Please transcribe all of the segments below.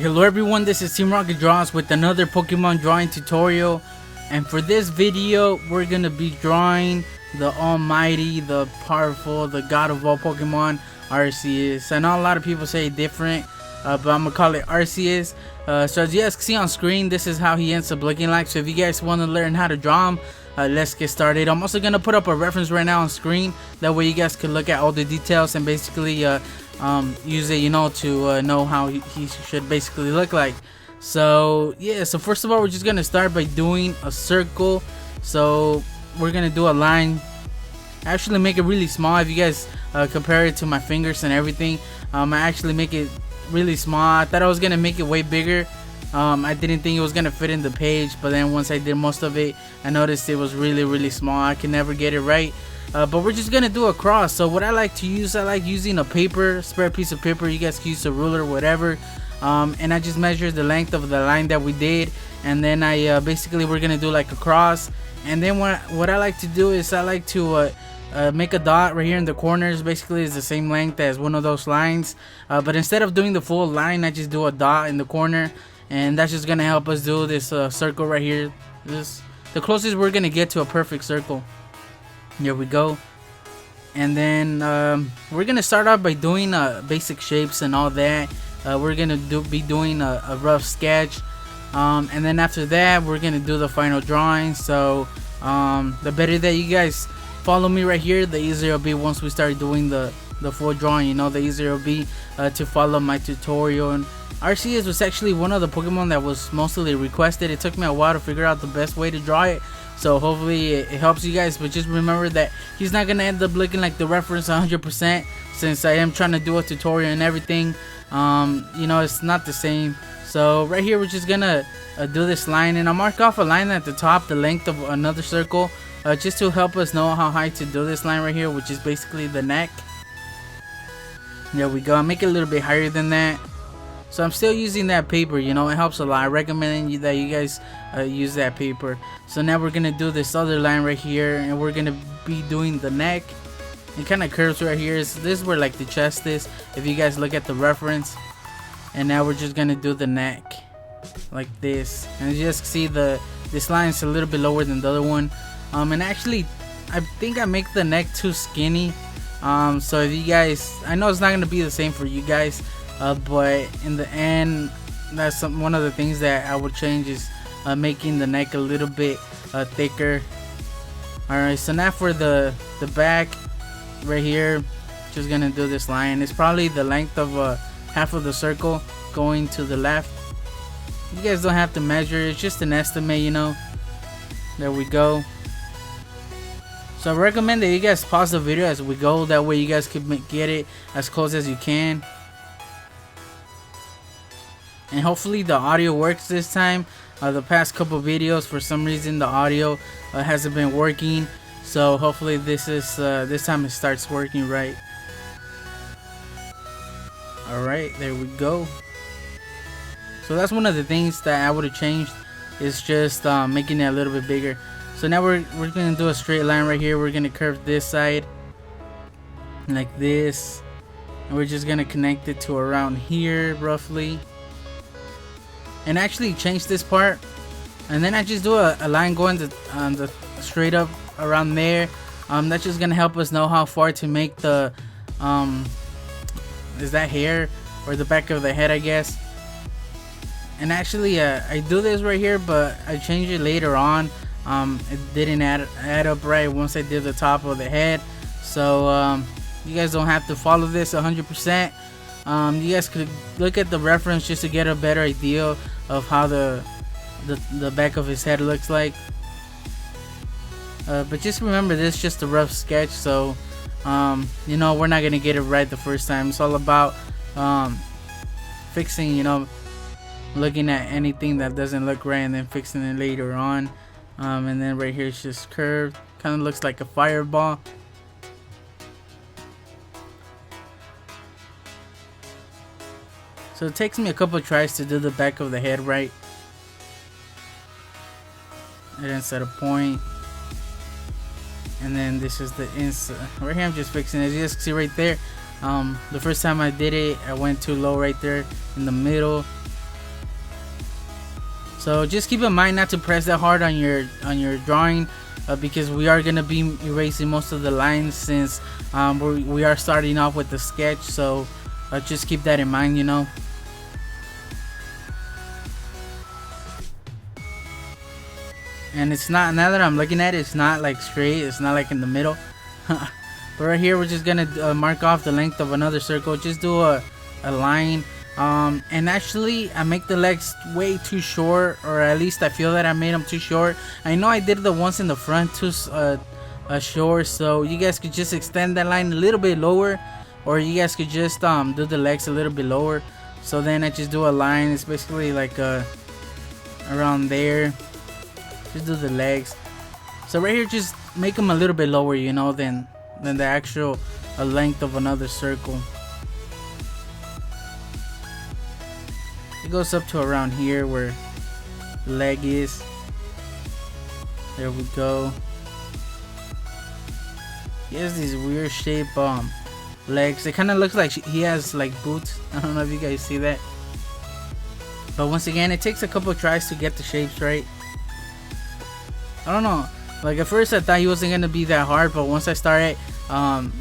Hello everyone, this is Teamrocketdraws with another Pokemon drawing tutorial, and for this video we're gonna be drawing the almighty, the powerful, the god of all Pokemon, Arceus. I know a lot of people say different, but I'm gonna call it Arceus. So as you guys can see on screen, this is how he ends up looking like. So if you guys want to learn how to draw him, let's get started. I'm also gonna put up a reference right now on screen, that way you guys can look at all the details and basically use it, to know how he should basically look like. So yeah, so first of all, we're just gonna start by doing a circle. So we're gonna do a line, actually make it really small. If you guys compare it to my fingers and everything, I actually make it really small. I thought I was gonna make it way bigger. I didn't think it was gonna fit in the page, but then once I did most of it, I noticed it was really small. I can never get it right. But we're just gonna do a cross. So what I like to use, I like using a paper, spare piece of paper. You guys can use a ruler, whatever. And I just measure the length of the line that we did, and then I basically we're gonna do like a cross. And then what I like to do is I like to make a dot right here in the corners. Basically it's the same length as one of those lines, but instead of doing the full line, I just do a dot in the corner, and that's just gonna help us do this circle right here. This the closest we're gonna get to a perfect circle. Here we go. And then we're gonna start off by doing basic shapes and all that. We're gonna be doing a rough sketch, and then after that we're gonna do the final drawing. So the better that you guys follow me right here, the easier it'll be once we start doing the full drawing. The easier it'll be to follow my tutorial. And Arceus was actually one of the Pokemon that was mostly requested. It took me a while to figure out the best way to draw it, so hopefully it helps you guys. But just remember that he's not gonna end up looking like the reference 100%, since I am trying to do a tutorial and everything. It's not the same. So right here we're just gonna do this line, and I'll mark off a line at the top, the length of another circle, just to help us know how high to do this line right here, which is basically the neck. There we go. I'll make it a little bit higher than that. So I'm still using that paper, it helps a lot. I recommend that you guys use that paper. So now we're gonna do this other line right here, and we're gonna be doing the neck. It kind of curves right here. This is where like the chest is, if you guys look at the reference. And now we're just gonna do the neck like this, and as you guys can see, this line is a little bit lower than the other one. And actually I think I make the neck too skinny. So if you guys, I know it's not gonna be the same for you guys, but in the end, that's one of the things that I would change, is making the neck a little bit thicker. Alright, so now for the back right here, just gonna do this line. It's probably the length of half of the circle going to the left. You guys don't have to measure, it's just an estimate, There we go. So I recommend that you guys pause the video as we go, that way you guys can get it as close as you can. And hopefully the audio works this time. The past couple videos, for some reason the audio hasn't been working, so hopefully this time it starts working right. Alright, there we go. So that's one of the things that I would have changed, is just making it a little bit bigger. So now we're gonna do a straight line right here. We're gonna curve this side like this, and we're just gonna connect it to around here roughly, and actually change this part, and then I just do a line going the straight up around there. That's just gonna help us know how far to make the is that hair or the back of the head, I guess. And actually I do this right here, but I change it later on. It didn't add up right once I did the top of the head. So you guys don't have to follow this 100%. You guys could look at the reference just to get a better idea of how the back of his head looks like. But just remember, this is just a rough sketch, so we're not gonna get it right the first time. It's all about fixing, looking at anything that doesn't look right and then fixing it later on. And then right here it's just curved, kind of looks like a fireball. So it takes me a couple of tries to do the back of the head right. And then set a point. And then this is the inside. Right here I'm just fixing it. As you guys can see right there, The first time I did it, I went too low right there in the middle. So just keep in mind not to press that hard on your drawing, because we are gonna be erasing most of the lines since we are starting off with the sketch. So just keep that in mind, you know. And it's not, now that I'm looking at it, it's not like straight, it's not like in the middle. But right here we're just gonna mark off the length of another circle. Just do a line, and actually I make the legs way too short, or at least I feel that I made them too short. I know I did the ones in the front too short, so you guys could just extend that line a little bit lower, or you guys could just do the legs a little bit lower. So then I just do a line, it's basically like around there. Just do the legs. So right here, just make them a little bit lower, you know, than the actual length of another circle. It goes up to around here where the leg is. There we go. He has these weird shape legs. It kind of looks like he has like boots. I don't know if you guys see that. But once again, it takes a couple tries to get the shapes right. I don't know, like at first I thought he wasn't gonna be that hard, but once I started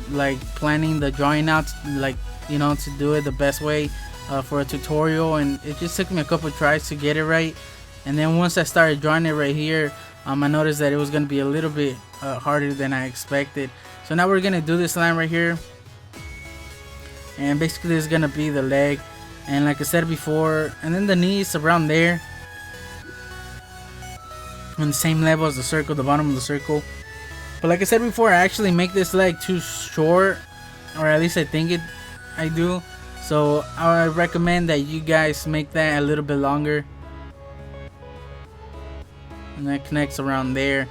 like planning the drawing out, like, you know, to do it the best way for a tutorial, and it just took me a couple tries to get it right. And then once I started drawing it right here, I noticed that it was gonna be a little bit harder than I expected. So now we're gonna do this line right here, and basically it's gonna be the leg, and like I said before, and then the knees around there on the same level as the circle, the bottom of the circle. But like I said before, I actually make this leg too short, or at least I think I do. So I recommend that you guys make that a little bit longer, and that connects around there.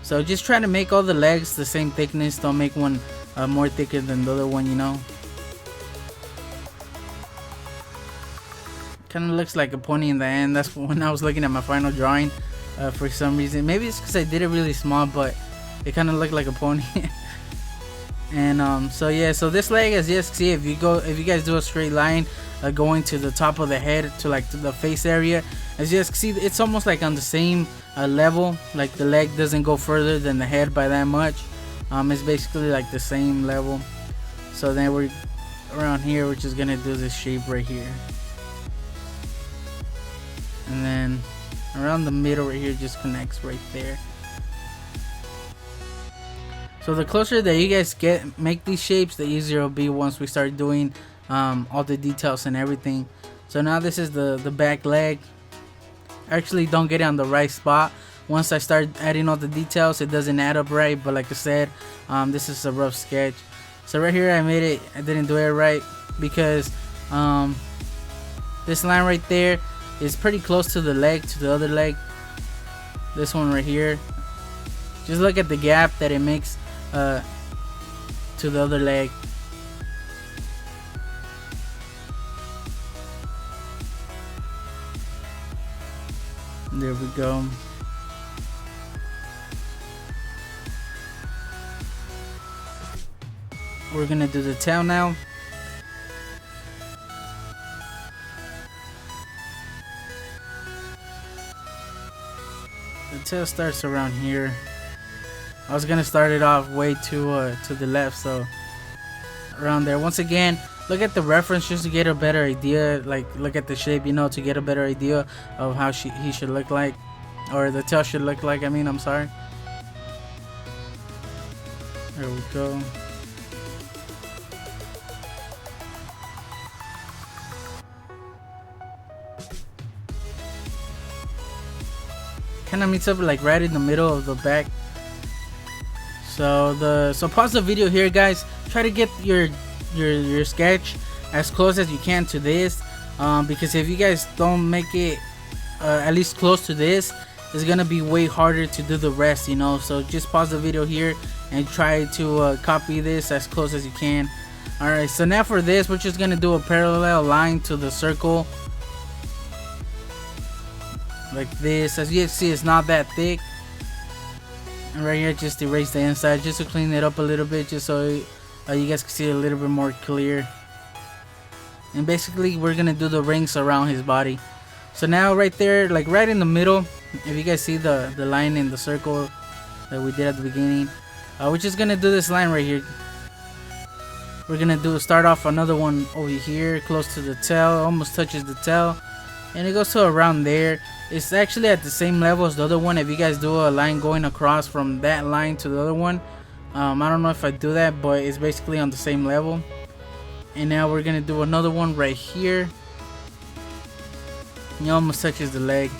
So just try to make all the legs the same thickness. Don't make one more thicker than the other one, you know. Kind of looks like a pony in the end. That's when I was looking at my final drawing. For some reason, maybe it's because I did it really small, but it kind of looked like a pony. And so yeah, so this leg, as you guys see, if you guys do a straight line going to the top of the head to like to the face area, as you guys see, it's almost like on the same level. Like the leg doesn't go further than the head by that much. It's basically like the same level. So then we're around here, we're just gonna do this shape right here, and then around the middle right here just connects right there. So the closer that you guys make these shapes, the easier it'll be once we start doing all the details and everything. So now this is the back leg. Actually, don't get it on the right spot. Once I start adding all the details, it doesn't add up right. But like I said, this is a rough sketch. So right here I didn't do it right, because this line right there is pretty close to the leg, to the other leg. This one right here, just look at the gap that it makes to the other leg. There we go. We're gonna do the tail now. The tail starts around here. I was gonna start it off way to the left, so around there. Once again, look at the reference just to get a better idea. Like, look at the shape, you know, to get a better idea of how he should look like, or the tail should look like. I mean, I'm sorry. There we go. Kind of meets up like right in the middle of the back. So pause the video here, guys. Try to get your sketch as close as you can to this, because if you guys don't make it at least close to this, it's gonna be way harder to do the rest, you know. So just pause the video here and try to copy this as close as you can. Alright, so now for this, we're just gonna do a parallel line to the circle like this. As you can see, it's not that thick. And right here, just erase the inside just to clean it up a little bit, just so you guys can see it a little bit more clear. And basically we're gonna do the rings around his body. So now right there, like right in the middle, if you guys see the line in the circle that we did at the beginning, we're just gonna do this line right here. We're gonna start off another one over here close to the tail, almost touches the tail, and it goes to around there. It's actually at the same level as the other one. If you guys do a line going across from that line to the other one, I don't know if I do that, but it's basically on the same level. And now we're gonna do another one right here. It almost touches the leg.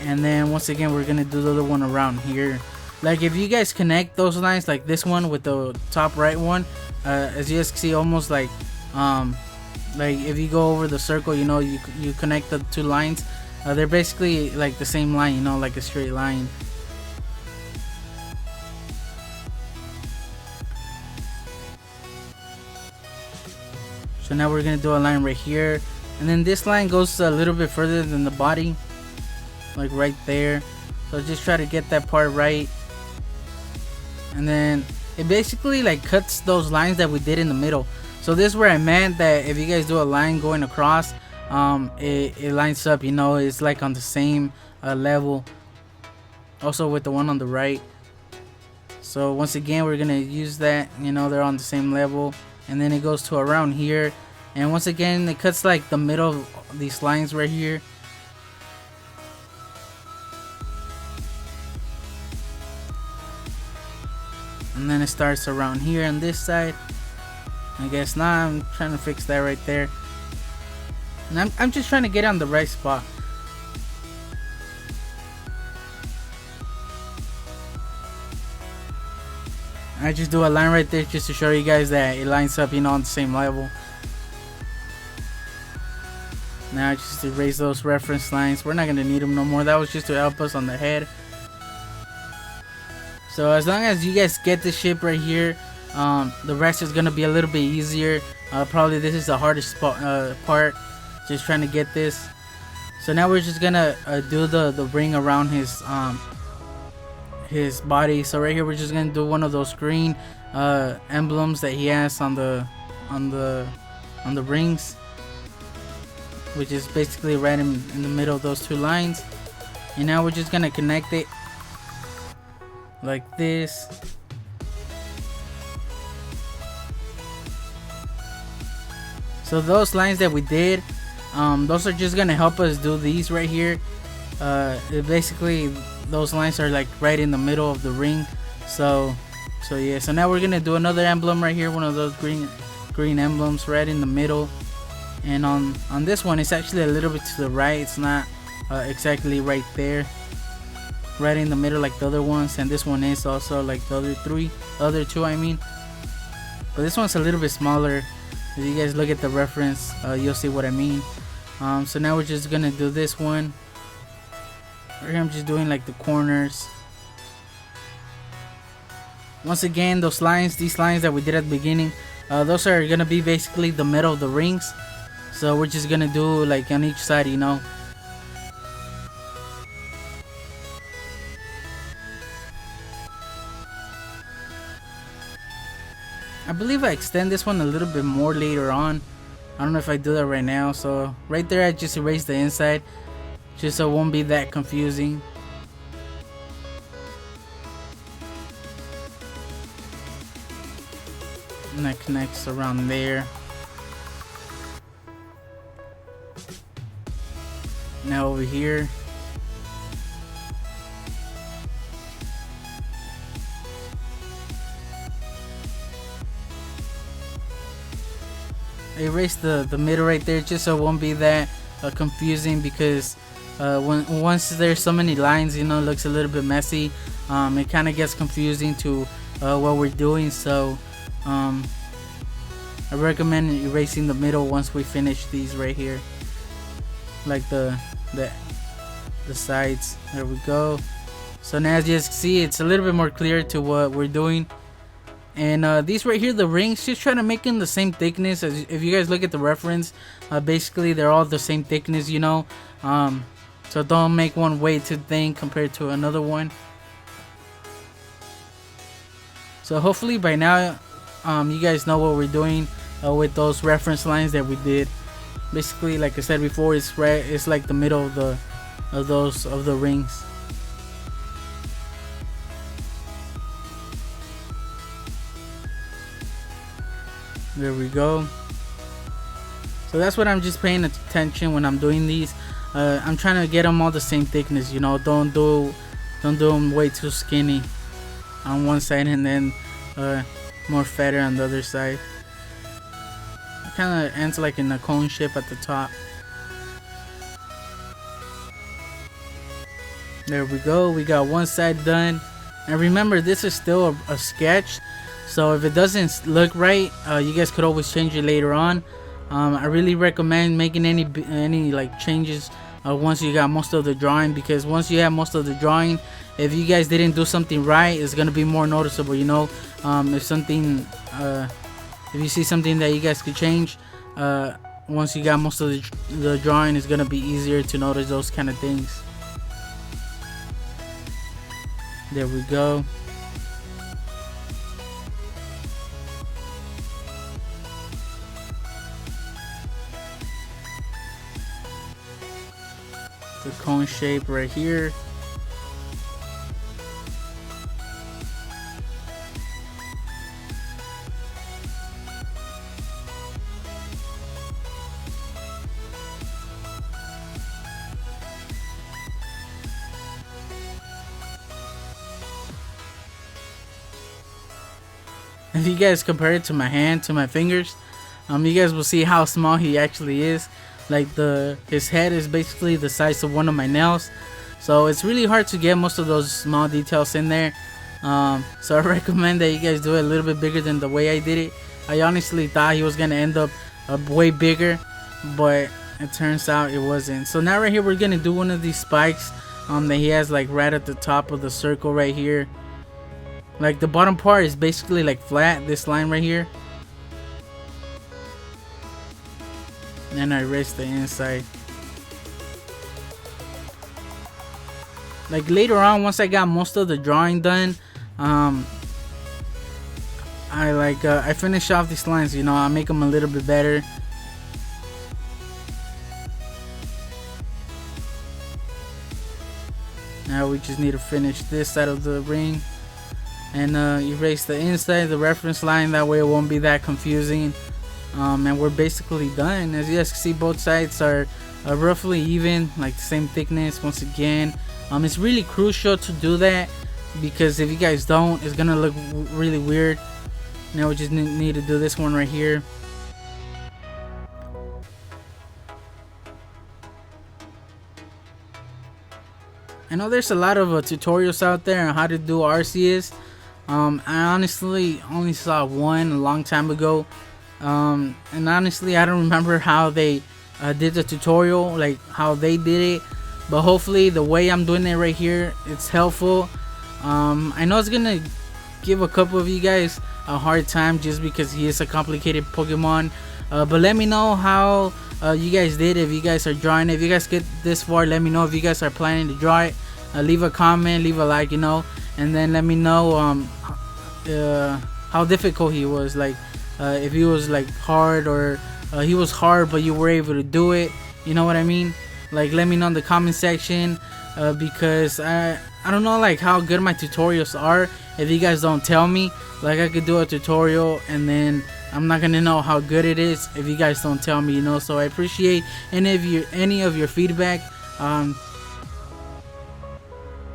And then once again we're gonna do the other one around here. Like if you guys connect those lines, like this one with the top right one, as you guys can see, almost like if you go over the circle, you know, you connect the two lines, they're basically like the same line, you know, like a straight line. So now we're gonna do a line right here, and then this line goes a little bit further than the body, like right there. So just try to get that part right, and then it basically like cuts those lines that we did in the middle. So this is where I meant that if you guys do a line going across, it lines up, you know, it's like on the same level. Also with the one on the right. So once again we're gonna use that, you know, they're on the same level. And then it goes to around here, and once again it cuts like the middle of these lines right here. And then it starts around here on this side. I guess now I'm trying to fix that right there, and I'm just trying to get on the right spot. I just do a line right there just to show you guys that it lines up, you know, on the same level. Now just erase those reference lines. We're not gonna need them no more. That was just to help us on the head. So as long as you guys get this shape right here, the rest is gonna be a little bit easier. Probably this is the hardest part, just trying to get this. So now we're just gonna do the ring around his body. So right here we're just gonna do one of those green emblems that he has on the rings, which is basically right in the middle of those two lines. And now we're just gonna connect it like this. So those lines that we did, those are just gonna help us do these right here. Basically those lines are like right in the middle of the ring. So yeah, so now we're gonna do another emblem right here, one of those green emblems right in the middle. And on this one it's actually a little bit to the right, it's not exactly right there, right in the middle like the other ones. And this one is also like the other two I mean, but this one's a little bit smaller. If you guys look at the reference, you'll see what I mean. So now we're just gonna do this one right here. I'm just doing like the corners. Once again, these lines that we did at the beginning, those are gonna be basically the middle of the rings. So we're just gonna do like on each side, you know. I believe I extend this one a little bit more later on. I don't know if I do that right now. So right there I just erased the inside, just so it won't be that confusing. And that connects around there. Now over here, I erased the middle right there just so it won't be that confusing, because once there's so many lines, you know, it looks a little bit messy. It kind of gets confusing to what we're doing. So I recommend erasing the middle once we finish these right here, like the sides. There we go. So now as you can see, it's a little bit more clear to what we're doing. And these right here, the rings, just try to make them the same thickness. As if you guys look at the reference, basically they're all the same thickness, you know. So don't make one way too thin compared to another one. So hopefully by now you guys know what we're doing with those reference lines that we did. Basically, like I said before, it's right. It's like the middle of the rings. There we go. So that's what I'm just paying attention when I'm doing these. I'm trying to get them all the same thickness. You know, don't do them way too skinny on one side and then more fatter on the other side. It kind of ends like in a cone shape at the top. There we go. We got one side done. And remember, this is still a sketch. So if it doesn't look right, you guys could always change it later on. I really recommend making any like changes once you got most of the drawing, because once you have most of the drawing, if you guys didn't do something right, it's gonna be more noticeable. You know, if you see something that you guys could change, once you got most of the drawing, it's gonna be easier to notice those kind of things. There we go. The cone shape right here. If you guys compare it to my hand, to my fingers, you guys will see how small he actually is. Like his head is basically the size of one of my nails, so it's really hard to get most of those small details in there. So I recommend that you guys do it a little bit bigger than the way I did it. I honestly thought he was gonna end up way bigger, but it turns out it wasn't. So now right here we're gonna do one of these spikes that he has like right at the top of the circle right here. Like the bottom part is basically like flat, this line right here. Then I erase the inside. Like later on, once I got most of the drawing done, I finish off these lines. You know, I make them a little bit better. Now we just need to finish this side of the ring and erase the inside, the reference line. That way it won't be that confusing. And we're basically done. As you guys can see, both sides are roughly even, like the same thickness. Once again, it's really crucial to do that, because if you guys don't, it's gonna look really weird. Now we just need to do this one right here. I know there's a lot of tutorials out there on how to do Arceus. I honestly only saw one a long time ago. And honestly, I don't remember how they did the tutorial, like how they did it, but hopefully the way I'm doing it right here, it's helpful. I know it's gonna give a couple of you guys a hard time just because he is a complicated Pokemon, but let me know how you guys did. If you guys are drawing, if you guys get this far, let me know. If you guys are planning to draw it, leave a comment, leave a like, you know, and then let me know how difficult he was. Like if he was like hard, or he was hard but you were able to do it, you know what I mean? Like let me know in the comment section, because I don't know like how good my tutorials are if you guys don't tell me. Like I could do a tutorial and then I'm not gonna know how good it is if you guys don't tell me, you know. So I appreciate any of your feedback.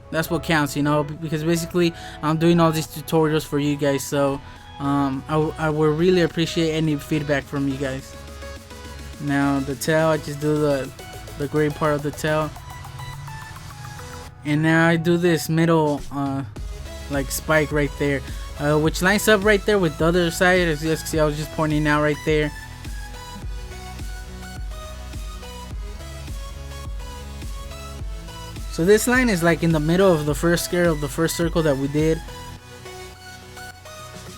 That's what counts, you know, because basically I'm doing all these tutorials for you guys. So I would really appreciate any feedback from you guys. Now the tail, I just do the gray part of the tail, and now I do this middle like spike right there, which lines up right there with the other side. As you guys can see, I was just pointing out right there. So this line is like in the middle of the first square of the first circle that we did.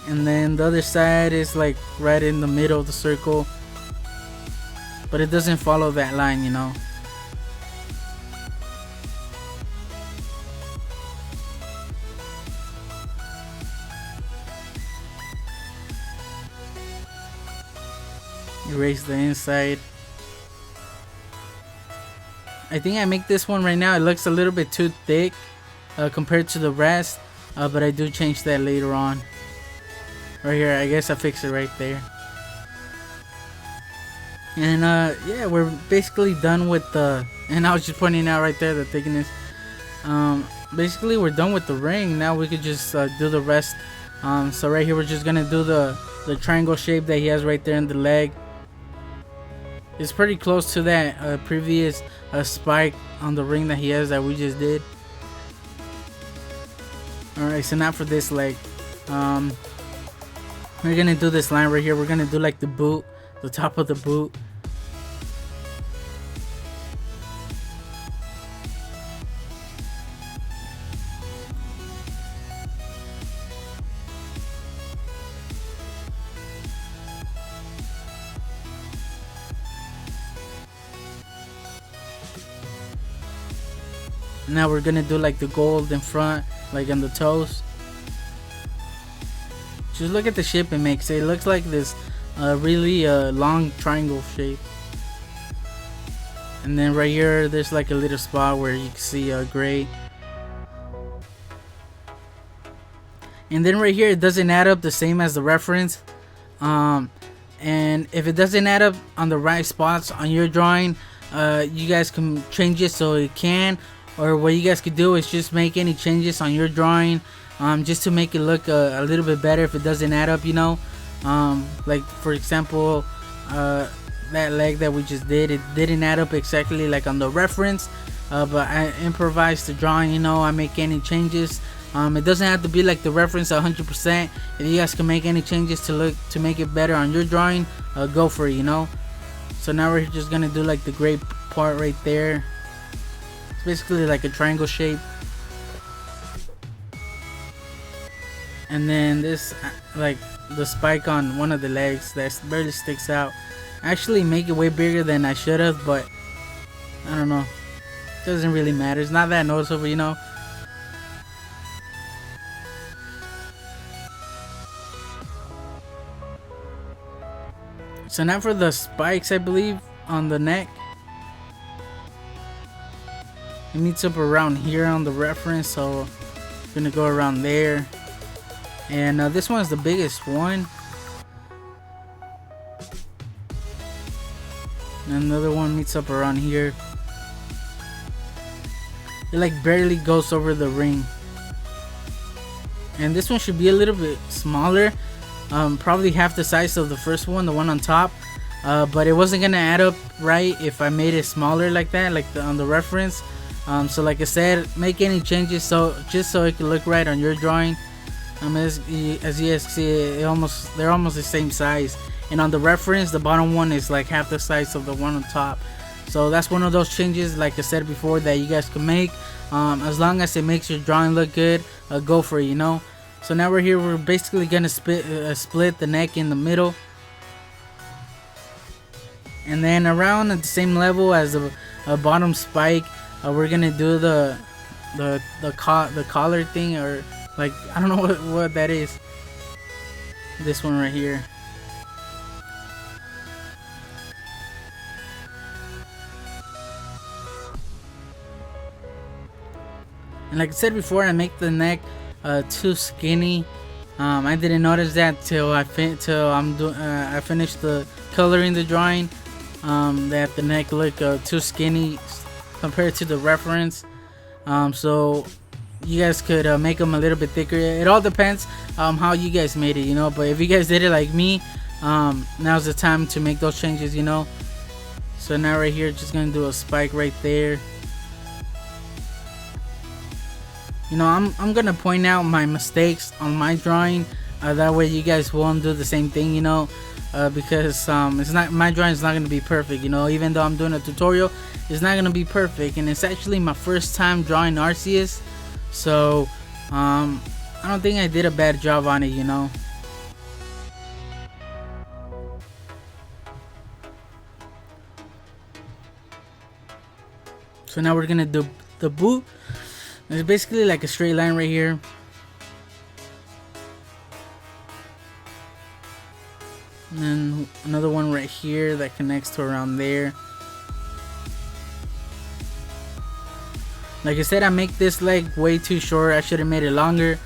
And then the other side is like right in the middle of the circle. But it doesn't follow that line, you know. Erase the inside. I think I make this one right now. It looks a little bit too thick compared to the rest, but I do change that later on. Right here, I guess I fix it right there. And yeah, we're basically done with the, and I was just pointing out right there the thickness. Basically we're done with the ring. Now we could just do the rest. So right here we're just gonna do the triangle shape that he has right there in the leg. It's pretty close to that previous spike on the ring that he has that we just did. Alright, so now for this leg, we're gonna do this line right here. We're gonna do like the boot, the top of the boot. Now we're gonna do like the gold in front, like on the toes. Just look at the shape it makes. It looks like this really long triangle shape. And then right here there's like a little spot where you can see gray. And then right here it doesn't add up the same as the reference. And if it doesn't add up on the right spots on your drawing, you guys can change it so it can. Or what you guys could do is just make any changes on your drawing, just to make it look a little bit better if it doesn't add up, you know. Like for example, that leg that we just did, it didn't add up exactly like on the reference, but I improvised the drawing, you know. I make any changes. It doesn't have to be like the reference 100%. If you guys can make any changes to make it better on your drawing, go for it, you know. So now we're just gonna do like the gray part right there. It's basically like a triangle shape. And then this, like the spike on one of the legs that barely sticks out. I actually make it way bigger than I should have, but I don't know. It doesn't really matter. It's not that noticeable, you know. So now for the spikes, I believe, on the neck. It meets up around here on the reference, so I'm gonna go around there. And this one's the biggest one. And another one meets up around here. It like barely goes over the ring. And this one should be a little bit smaller, probably half the size of the first one, the one on top. But it wasn't gonna add up right if I made it smaller like that, like on the reference. So like I said, make any changes just so it can look right on your drawing. As you guys see, they're almost the same size. And on the reference, the bottom one is like half the size of the one on top. So that's one of those changes, like I said before, that you guys can make. As long as it makes your drawing look good, go for it, you know. So now we're here. We're basically gonna split the neck in the middle. And then around at the same level as the bottom spike, we're gonna do the collar thing, or like, I don't know what that is. This one right here. And like I said before, I make the neck too skinny. I didn't notice that till I finished the coloring the drawing. That the neck looked too skinny compared to the reference. So you guys could make them a little bit thicker. It all depends how you guys made it, you know. But if you guys did it like me, now's the time to make those changes, you know. So now right here, just gonna do a spike right there. You know, I'm gonna point out my mistakes on my drawing, that way you guys won't do the same thing, you know. Because it's not, my drawing is not gonna be perfect, you know. Even though I'm doing a tutorial, it's not gonna be perfect, and it's actually my first time drawing Arceus, so I don't think I did a bad job on it, you know. So now we're gonna do the boot. It's basically like a straight line right here. And then another one right here that connects to around there. Like I said, I make this leg way too short. I should have made it longer.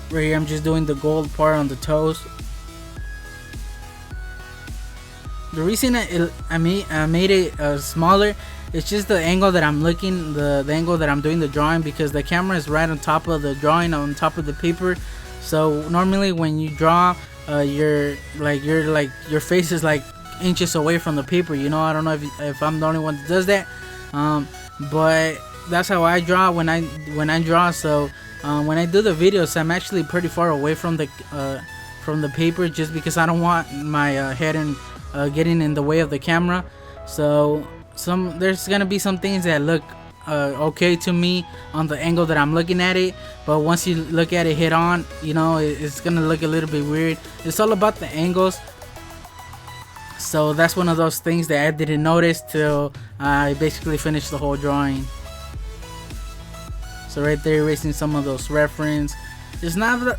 Right here, I'm just doing the gold part on the toes. The reason I made it smaller, it's just the angle that I'm looking, the angle that I'm doing the drawing, because the camera is right on top of the drawing, on top of the paper. So normally when you draw, your face is like inches away from the paper. You know, I don't know if I'm the only one that does that, but that's how I draw when I draw. So when I do the videos, I'm actually pretty far away from the paper, just because I don't want my head and getting in the way of the camera. So there's gonna be some things that look okay to me on the angle that I'm looking at it, but once you look at it head on, you know, it's gonna look a little bit weird. It's all about the angles. So that's one of those things that I didn't notice till I basically finished the whole drawing. So right there, erasing some of those reference. It's not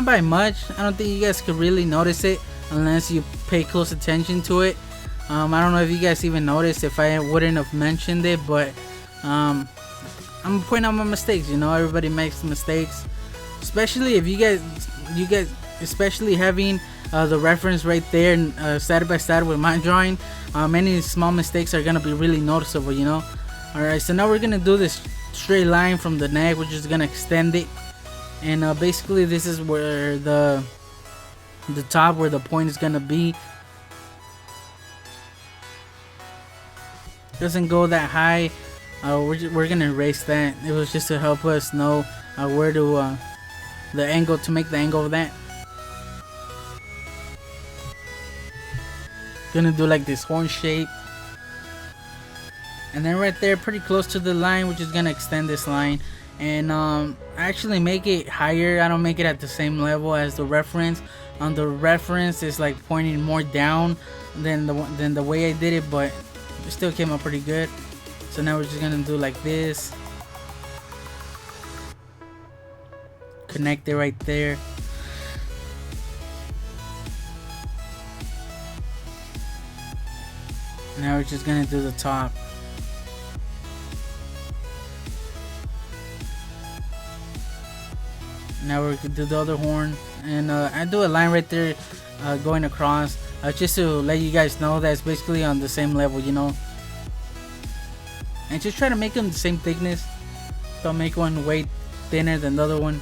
by much. I don't think you guys could really notice it unless you pay close attention to it. I don't know if you guys even noticed if I wouldn't have mentioned it, but I'm pointing out my mistakes. You know, everybody makes mistakes, especially if you guys especially having the reference right there side by side with my drawing. Any small mistakes are gonna be really noticeable, you know. Alright, so now we're gonna do this straight line from the neck. We're just gonna extend it, and basically this is where the top, where the point is gonna be. Doesn't go that high. We're gonna erase that. It was just to help us know where to the angle, to make the angle of that. Gonna do like this horn shape, and then right there, pretty close to the line, we're just gonna extend this line, and I actually make it higher. I don't make it at the same level as the reference. On the reference, it's like pointing more down than the way I did it, but it still came out pretty good. So now we're just gonna do like this, connect it right there. Now we're just gonna do the top. Now we're gonna do the other horn, and I do a line right there going across, just to let you guys know that it's basically on the same level, you know. And just try to make them the same thickness. Don't make one way thinner than the other one.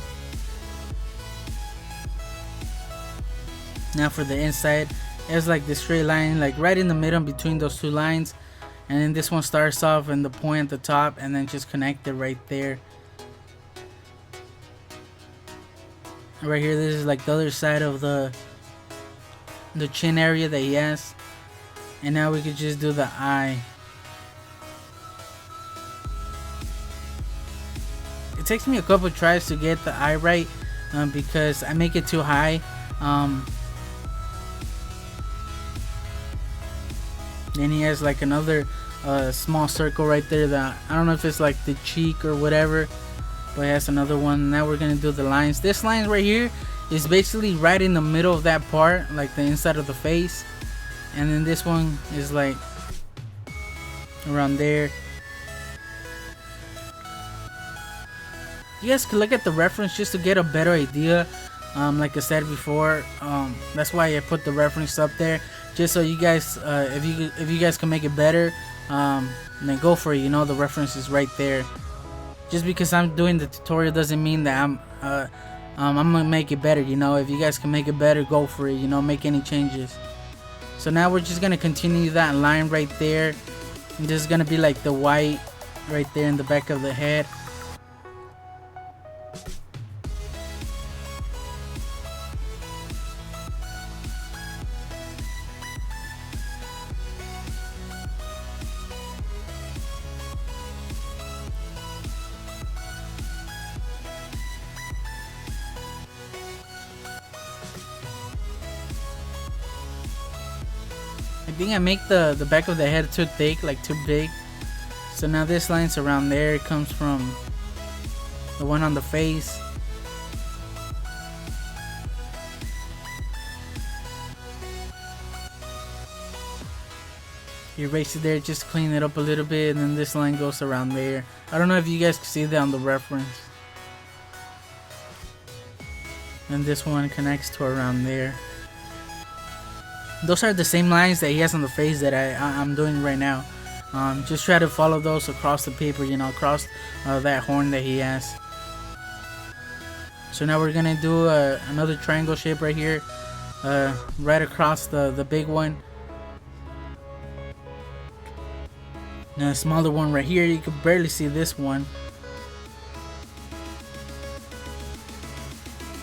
Now for the inside, it's like this straight line, like right in the middle between those two lines, and then this one starts off in the point at the top, and then just connect it right there. Right here, this is like the other side of the chin area that he has, and now we could just do the eye. It takes me a couple tries to get the eye right, because I make it too high. Then he has like another small circle right there that I don't know if it's like the cheek or whatever, but he has another one. Now we're gonna do the lines. This line right here is basically right in the middle of that part, like the inside of the face, and then this one is like around there. You guys can look at the reference just to get a better idea. Like I said before, that's why I put the reference up there, just so you guys, if you guys can make it better, then go for it. You know, the reference is right there. Just because I'm doing the tutorial doesn't mean that I'm gonna make it better. You know, if you guys can make it better, go for it. You know, make any changes. So now we're just gonna continue that line right there. And this is gonna be like the white right there in the back of the head. I think I make the back of the head too thick, like too big. So now this line's around there. It comes from the one on the face. erase it there, just clean it up a little bit, and then this line goes around there. I don't know if you guys can see that on the reference. And this one connects to around there. Those are the same lines that he has on the face that I'm doing right now. Just try to follow those across the paper, you know, across that horn that he has. So now we're gonna do another triangle shape right here, right across the big one. Now a smaller one right here, you can barely see this one.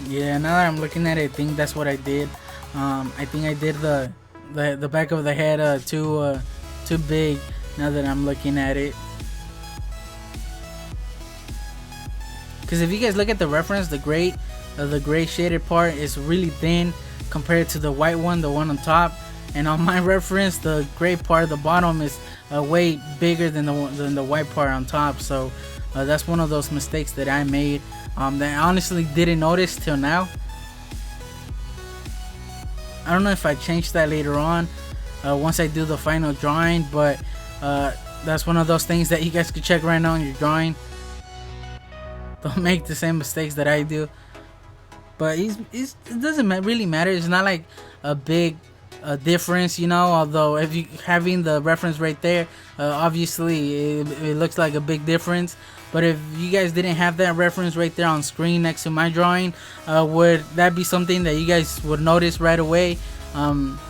Yeah, now that I'm looking at it, I think that's what I did. I think I did the back of the head too big. Now that I'm looking at it, because if you guys look at the reference, the gray shaded part is really thin compared to the white one, the one on top. And on my reference, the gray part at the bottom is way bigger than the white part on top. So that's one of those mistakes that I made that I honestly didn't notice till now. I don't know if I changed that later on once I do the final drawing, but that's one of those things that you guys could check right now in your drawing. Don't make the same mistakes that I do. But it doesn't really matter. It's not like a big difference, you know. Although if you having the reference right there, obviously it looks like a big difference. But if you guys didn't have that reference right there on screen next to my drawing, would that be something that you guys would notice right away?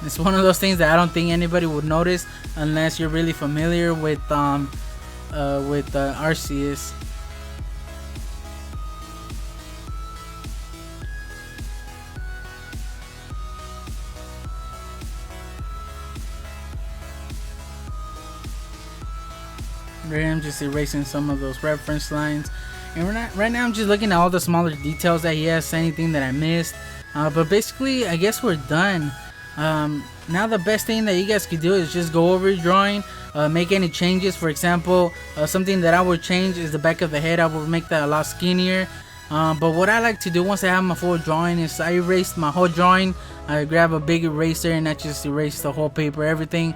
It's one of those things that I don't think anybody would notice unless you're really familiar with Arceus. Right, I'm just erasing some of those reference lines, and right now I'm just looking at all the smaller details that he has, anything that I missed. But basically, I guess we're done. Now the best thing that you guys could do is just go over your drawing, make any changes. For example, something that I would change is the back of the head. I would make that a lot skinnier. But what I like to do once I have my full drawing is I erase my whole drawing. I grab a big eraser and I just erase the whole paper, everything,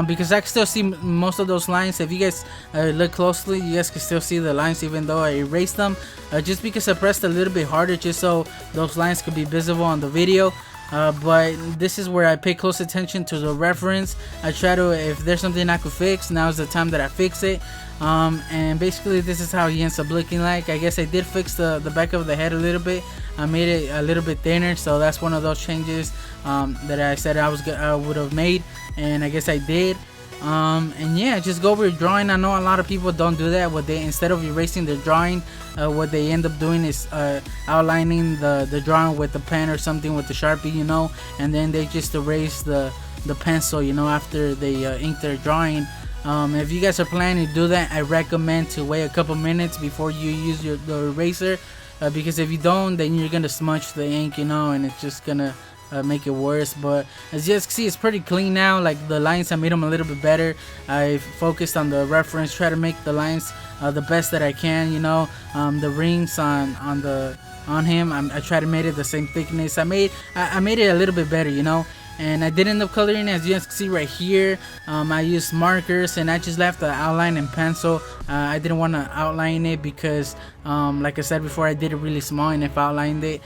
because I can still see most of those lines. If you guys look closely, you guys can still see the lines even though I erased them, just because I pressed a little bit harder just so those lines could be visible on the video. But this is where I pay close attention to the reference. I try to, if there's something I could fix, now is the time that I fix it. And basically this is how he ends up looking like. I guess I did fix the back of the head a little bit. I made it a little bit thinner, so that's one of those changes that I said I would have made, and I guess I did. And yeah, just go over your drawing. I know a lot of people don't do that. What they, instead of erasing their drawing, what they end up doing is outlining the drawing with a pen or something with the Sharpie, you know, and then they just erase the pencil, you know, after they ink their drawing. If you guys are planning to do that, I recommend to wait a couple minutes before you use the eraser, because if you don't, then you're gonna smudge the ink, you know, and it's just gonna make it worse. But as you guys can see, it's pretty clean now. Like the lines, I made them a little bit better. I focused on the reference, try to make the lines the best that I can, you know. The rings on him, I try to make it the same thickness. I made it a little bit better, you know. And I did end up coloring, as you guys can see right here. I used markers and I just left the outline in pencil. I didn't want to outline it because like I said before, I did it really small, and if I outlined it,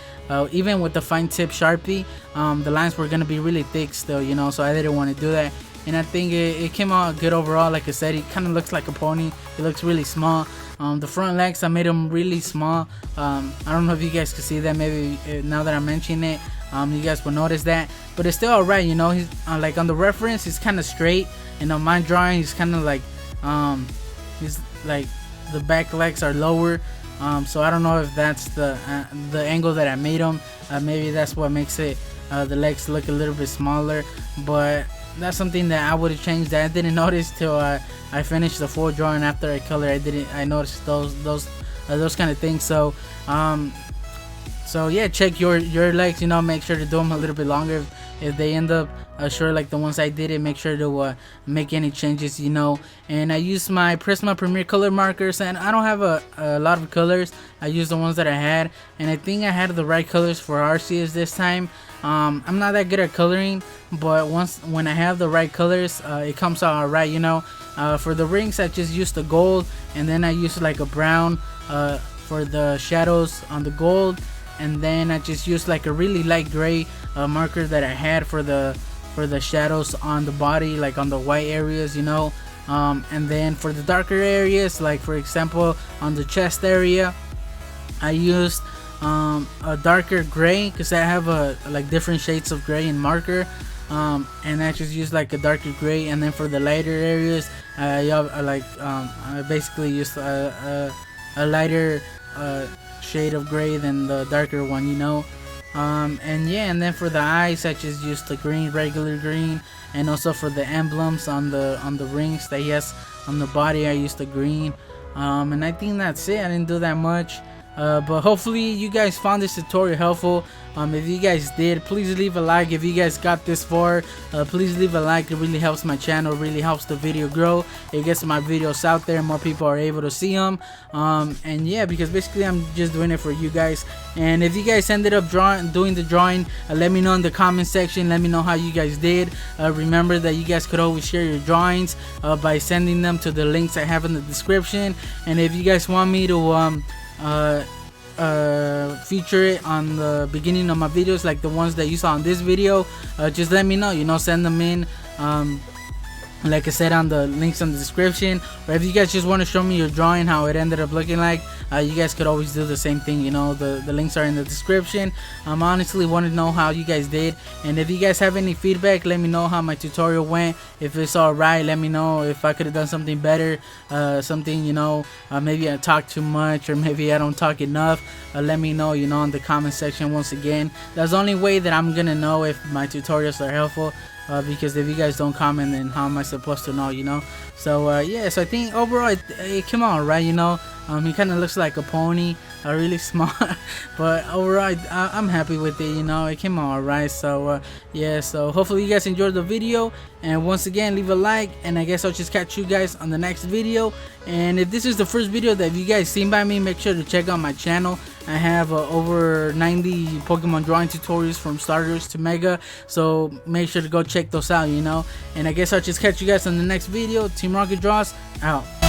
even with the fine tip Sharpie, the lines were gonna be really thick still, you know, so I didn't want to do that. And I think it came out good overall. Like I said, it kind of looks like a pony. It looks really small. The front legs, I made them really small. I don't know if you guys can see that. Maybe now that I'm mentioning it, you guys will notice that, but it's still alright, you know. He's like on the reference, he's kind of straight, and on my drawing, he's kind of like he's like the back legs are lower. So I don't know if that's the angle that I made them. Maybe that's what makes it the legs look a little bit smaller, but that's something that I would have changed that I didn't notice till I finished the full drawing. After I colored, I noticed those kind of things. So So yeah, check your legs, you know, make sure to do them a little bit longer if they end up short like the ones I did it, make sure to make any changes, you know. And I use my Prisma Premier color markers, and I don't have a lot of colors. I use the ones that I had, and I think I had the right colors for Arceus this time. I'm not that good at coloring, but when I have the right colors, it comes out alright, you know. For the rings, I just used the gold, and then I used like a brown for the shadows on the gold, and then I just used like a really light gray marker that I had for the shadows on the body, like on the white areas, you know. And then for the darker areas, like for example on the chest area, I used a darker gray because I have like different shades of gray in marker, and I just use like a darker gray. And then for the lighter areas, I basically used a lighter shade of gray than the darker one, you know. And yeah, and then for the eyes, I just used the green, regular green, and also for the emblems on the rings that he has on the body, I used the green. And I think that's it. I didn't do that much. But hopefully you guys found this tutorial helpful. If you guys did, please leave a like. If you guys got this far, please leave a like. It really helps my channel, really helps the video grow. It gets my videos out there, more people are able to see them. And yeah, because basically I'm just doing it for you guys. And if you guys ended up doing the drawing, let me know in the comment section. Let me know how you guys did. Remember that you guys could always share your drawings by sending them to the links I have in the description. And if you guys want me to feature it on the beginning of my videos, like the ones that you saw in this video, just let me know, you know. Send them in, like I said, on the links in the description. Or if you guys just want to show me your drawing, how it ended up looking like, you guys could always do the same thing, you know. The links are in the description. I honestly want to know how you guys did, and if you guys have any feedback, let me know how my tutorial went. If it's alright, let me know. If I could have done something better, something, you know, maybe I talk too much, or maybe I don't talk enough, let me know, you know, in the comment section. Once again, that's the only way that I'm gonna know if my tutorials are helpful. Because if you guys don't comment, then how am I supposed to know, you know? So yeah, so I think overall it came out right, you know. He kind of looks like a pony, really small, but overall I'm happy with it, you know. It came out alright. So yeah, so hopefully you guys enjoyed the video, and once again, leave a like, and I guess I'll just catch you guys on the next video. And if this is the first video that you guys seen by me, make sure to check out my channel. I have over 90 Pokemon drawing tutorials from starters to mega, so make sure to go check those out, you know. And I guess I'll just catch you guys on the next video. Team Rocket Draws out.